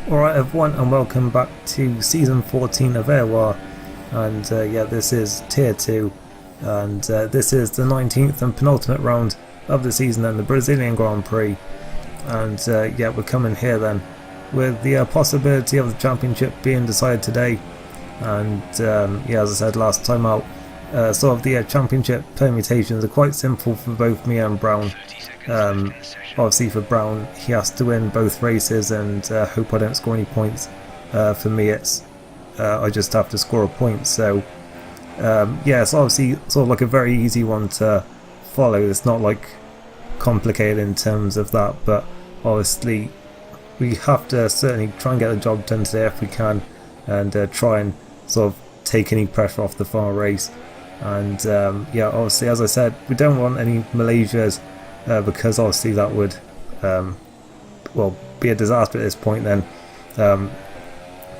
Alright everyone, and welcome back to Season 14 of AOR, and yeah, this is Tier 2, and this is the 19th and penultimate round of the season and the Brazilian Grand Prix, and yeah, we're coming here then with the possibility of the championship being decided today, and yeah, as I said last time out, sort of the championship permutations are quite simple for both me and Brown. Obviously for Brown, he has to win both races and hope I don't score any points. For me, it's I just have to score a point. So yeah, it's obviously sort of like a very easy one to follow. It's not like complicated in terms of that, but obviously we have to certainly try and get the job done today if we can, and try and sort of take any pressure off the far race. And yeah, obviously, as I said, we don't want any Malaysias. Because obviously that would well be a disaster at this point then.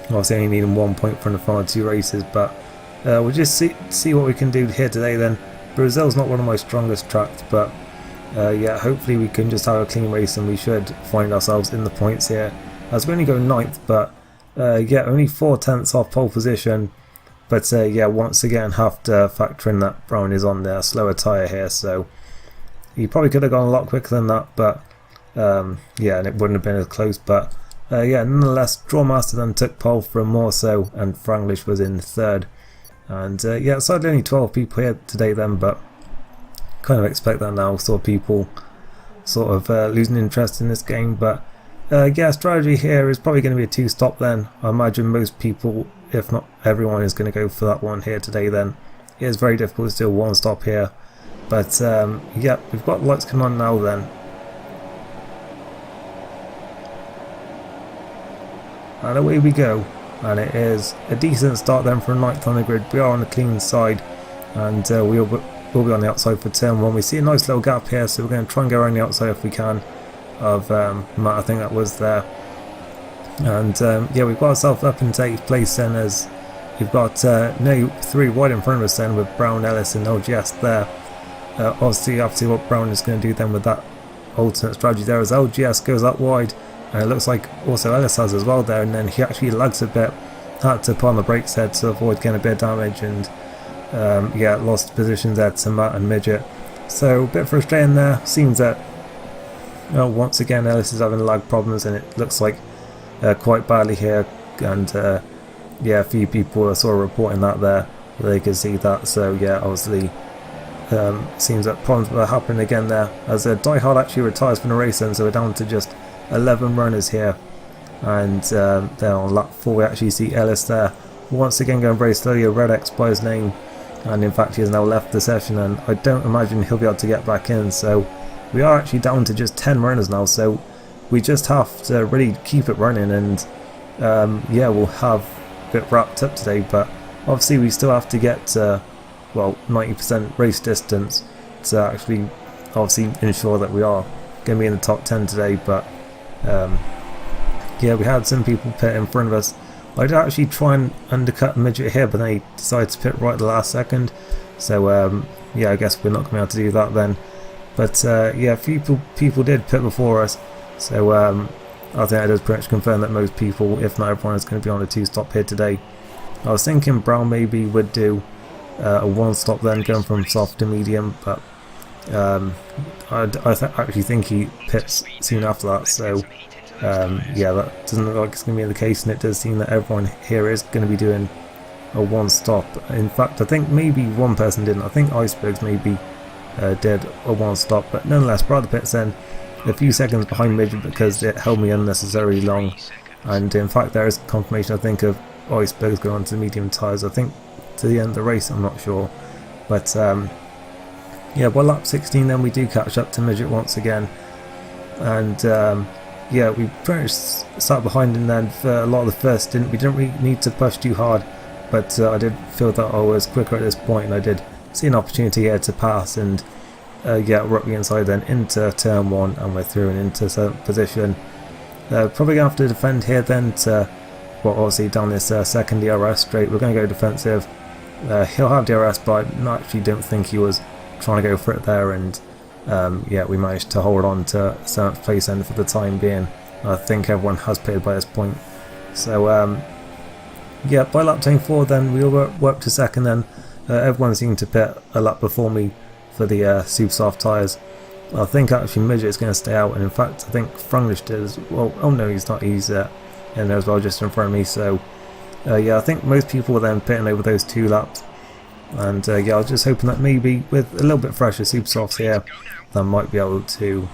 Obviously only needing 1 point from the final 2 races, but we'll just see what we can do here today then. Brazil's not one of my strongest tracks, but yeah, hopefully we can just have a clean race and we should find ourselves in the points here, as we only go 9th, but yeah, only 4/10 off pole position. But yeah, once again have to factor in that Brown is on their slower tyre here, so he probably could have gone a lot quicker than that, but yeah, and it wouldn't have been as close. But yeah, nonetheless, Drawmaster then took pole from Morso, and Franglish was in 3rd. And yeah, sadly only 12 people here today then, but kind of expect that now. Saw people sort of losing interest in this game, but yeah, strategy here is probably going to be a 2-stop then. I imagine most people, if not everyone, is going to go for that one here today then. It is very difficult to do a 1-stop here. But yeah, we've got lights coming on now then. And away we go. And it is a decent start then for a 9th on the grid. We are on the clean side, and we'll be on the outside for turn 1. We see a nice little gap here, so we're going to try and go around the outside if we can of Matt, I think that was there. And yeah, we've got ourselves up in 8th place then, as we've got no 3 wide in front of us then, with Brown, Ellis and LGS there. Obviously you have to see what Brown is going to do then with that alternate strategy there, as LGS goes up wide, and it looks like also Ellis has as well there, and then he actually lags a bit, had to put on the brakes there to avoid getting a bit of damage, and yeah, lost positions there to Matt and Midget. So a bit frustrating there. Seems that once again Ellis is having lag problems, and it looks like quite badly here, and yeah, a few people are sort of reporting that there, they can see that. So yeah, obviously seems that problems are happening again there, as Die Hard actually retires from the race, and so we're down to just 11 runners here. And then on lap 4 we actually see Ellis there once again going very slowly, a red X by his name, and in fact he has now left the session, and I don't imagine he'll be able to get back in. So we are actually down to just 10 runners now, so we just have to really keep it running, and yeah, we'll have a bit wrapped up today. But obviously we still have to get well, 90% race distance to actually obviously ensure that we are going to be in the top 10 today. But yeah, we had some people pit in front of us. I did actually try and undercut Midget here, but they decided to pit right at the last second. So yeah, I guess we're not going to be able to do that then. But yeah, a few people did pit before us. So I think that does pretty much confirm that most people, if not everyone, is going to be on a 2-stop here today. I was thinking Brown maybe would do a 1-stop then, going from soft to medium, but I actually think he pits soon after that. So yeah, that doesn't look like it's going to be the case, and it does seem that everyone here is going to be doing a 1-stop. In fact, I think maybe one person didn't. I think Icebergs maybe did a 1-stop, but nonetheless, Brother pits then a few seconds behind Midget because it held me unnecessarily long. And in fact, there is confirmation, I think, of Icebergs going on to medium tyres, I think to the end of the race, I'm not sure. But yeah, well, lap 16 then we do catch up to Midget once again, and yeah, we pretty much sat behind him then for a lot of the first stint. We didn't really need to push too hard, but I did feel that I was quicker at this point, and I did see an opportunity here to pass, and yeah, we're up the inside then into turn 1, and we're through and into 7th position. Probably going to have to defend here then to, well, obviously down this second DRS straight. We're going to go defensive. He'll have DRS, but I actually don't think he was trying to go for it there, and yeah, we managed to hold on to 7th place then for the time being. I think everyone has pitted by this point. So yeah, by lap 24 then we all worked to second then. Everyone seemed to pit a lap before me for the super soft tyres. I think actually Midget's going to stay out, and in fact I think Franglish did as well. Oh no, he's not, he's in there as well, just in front of me. So yeah, I think most people were then pitting over those 2 laps, and yeah, I was just hoping that maybe with a little bit fresher super softs here, I might be able to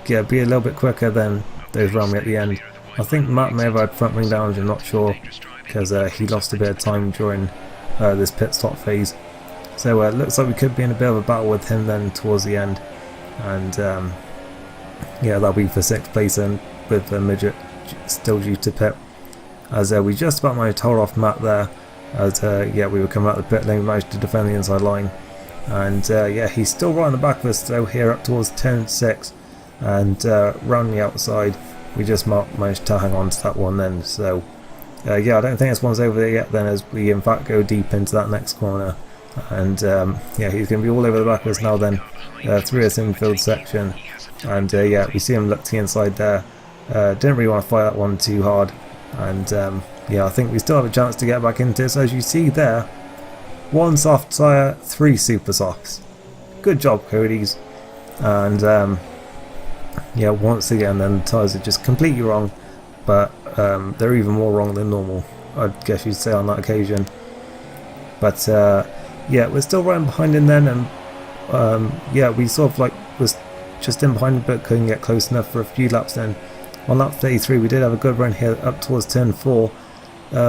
yeah, be a little bit quicker than those around me at the end. I think Matt may have had front wing damage, I'm not sure, because he lost a bit of time during this pit stop phase. So it looks like we could be in a bit of a battle with him then towards the end, and yeah, that'll be for 6th place then, with Midget still due to pit, as we just about managed to hold off Matt there, as yeah, we were coming out the pit lane, managed to defend the inside line, and yeah, he's still right on the back of us though here up towards turn 6, and round the outside we just managed to hang on to that one then. So yeah, I don't think this one's over there yet then, as we in fact go deep into that next corner, and yeah, he's going to be all over the back of us now then, through this infield section, and yeah, we see him look to the inside there. Didn't really want to fight that one too hard, and yeah, I think we still have a chance to get back into this. As you see there, 1 soft tyre, 3 super softs. Good job, Cody's. And yeah, once again then the tyres are just completely wrong, but they're even more wrong than normal, I guess you'd say, on that occasion. But yeah, we're still running behind him then, and yeah, we sort of like was just in behind him but couldn't get close enough for a few laps then. On lap 33 we did have a good run here up towards turn 4.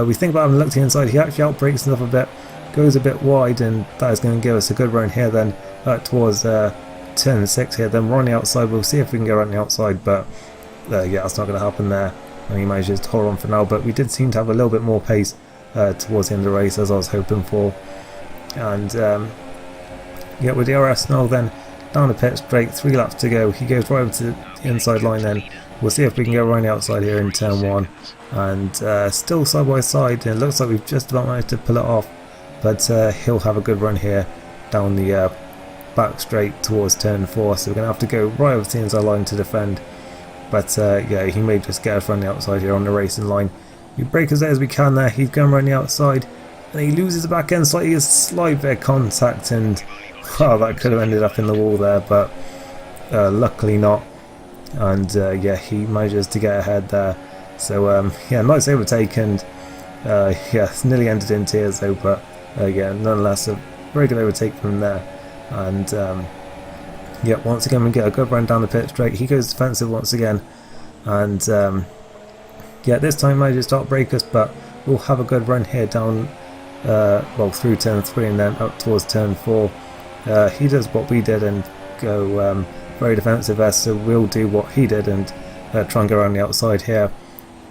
We think about having a look to the inside, he actually outbrakes enough a bit, goes a bit wide, and that is going to give us a good run here then towards turn 6 here. Then we're on the outside, we'll see if we can go around the outside, but yeah, that's not going to happen there, and he manages to hold on for now. But we did seem to have a little bit more pace towards the end of the race, as I was hoping for. And yeah, with the RS now then down the pit straight, 3 laps to go, he goes right over to the inside line then. We'll see if we can go around the outside here in turn 1, and still side by side, and it looks like we've just about managed to pull it off, but he'll have a good run here down the back straight towards turn 4, so we're going to have to go right over to the inside line to defend. But yeah, he may just get us around the outside here on the racing line. We break as late as we can there, he's going around the outside, and he loses the back end slightly, a slight bit of contact, and oh, that could have ended up in the wall there, but luckily not. And yeah, he manages to get ahead there. So yeah, nice overtake, and yeah, nearly ended in tears though, but yeah, nonetheless a very good overtake from there. And yeah, once again we get a good run down the pit straight. He goes defensive once again, and yeah, this time manages to outbrake us, but we'll have a good run here down well, through turn 3 and then up towards turn 4. He does what we did and go very defensive there, so we'll do what he did and try and go around the outside here.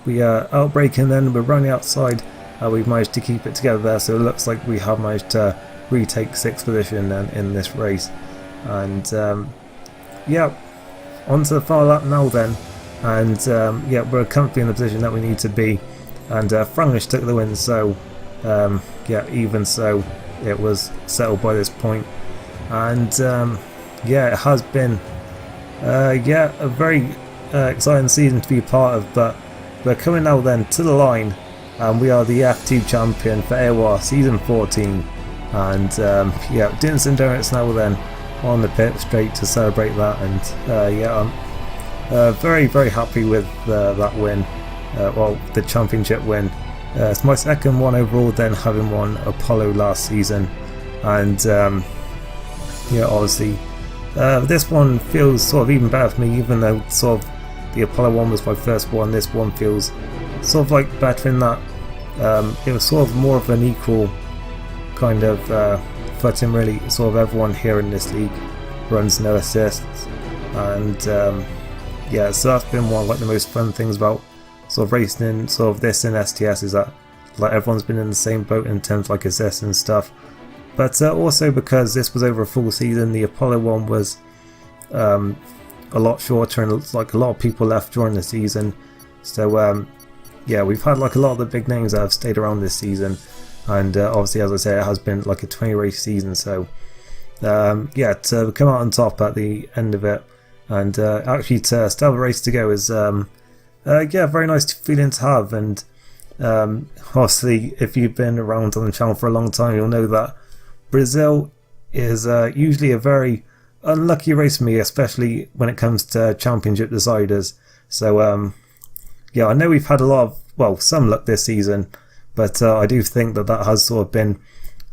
We outbrake, and then we're running outside. We've managed to keep it together there, so it looks like we have managed to retake 6th position then in this race. And yeah, on to the final lap now then, and yeah, we're comfortably in the position that we need to be, and Franglish took the win, so yeah, even so it was settled by this point. And yeah, it has been yeah, a very exciting season to be a part of, but we're coming now then to the line, and we are the F2 champion for AOR season 14, and yeah, doing some donuts now then on the pit straight to celebrate that. And yeah, I'm very happy with that win, well, the championship win. It's my second one overall, then having won Apollo last season, and yeah, obviously this one feels sort of even better for me, even though sort of the Apollo one was my first one. This one feels sort of like better in that it was sort of more of an equal kind of footing really. Sort of everyone here in this league runs no assists, and yeah, so that's been one of like the most fun things about sort of racing in sort of this in STS, is that like everyone's been in the same boat in terms of like assists and stuff. But also because this was over a full season, the Apollo one was a lot shorter, and like a lot of people left during the season. So yeah, we've had like a lot of the big names that have stayed around this season, and obviously, as I say, it has been like a 20 race season. So yeah, to come out on top at the end of it, and actually to still have a race to go, is Yeah, very nice feeling to have. And obviously, if you've been around on the channel for a long time, you'll know that Brazil is usually a very unlucky race for me, especially when it comes to championship deciders. So yeah, I know we've had a lot of, well, some luck this season, but I do think that that has sort of been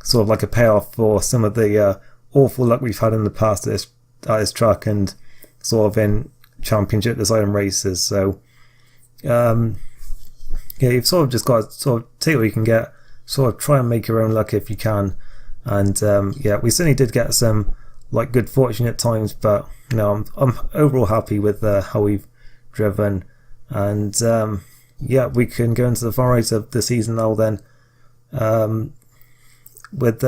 sort of like a payoff for some of the awful luck we've had in the past at this track and sort of in championship deciding races. So yeah, you've sort of just got to sort of take what you can get, sort of try and make your own luck if you can. And yeah, we certainly did get some like good fortune at times, but you know, I'm overall happy with how we've driven. And yeah, we can go into the final race of the season now then, with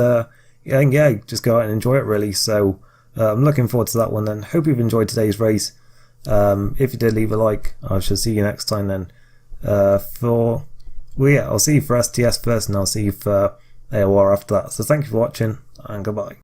yeah, just go out and enjoy it really. So I'm looking forward to that one then. Hope you've enjoyed today's race. If you did, leave a like. I shall see you next time then. Well yeah, I'll see you for STS first, and I'll see you for AOR after that. So thank you for watching, and goodbye.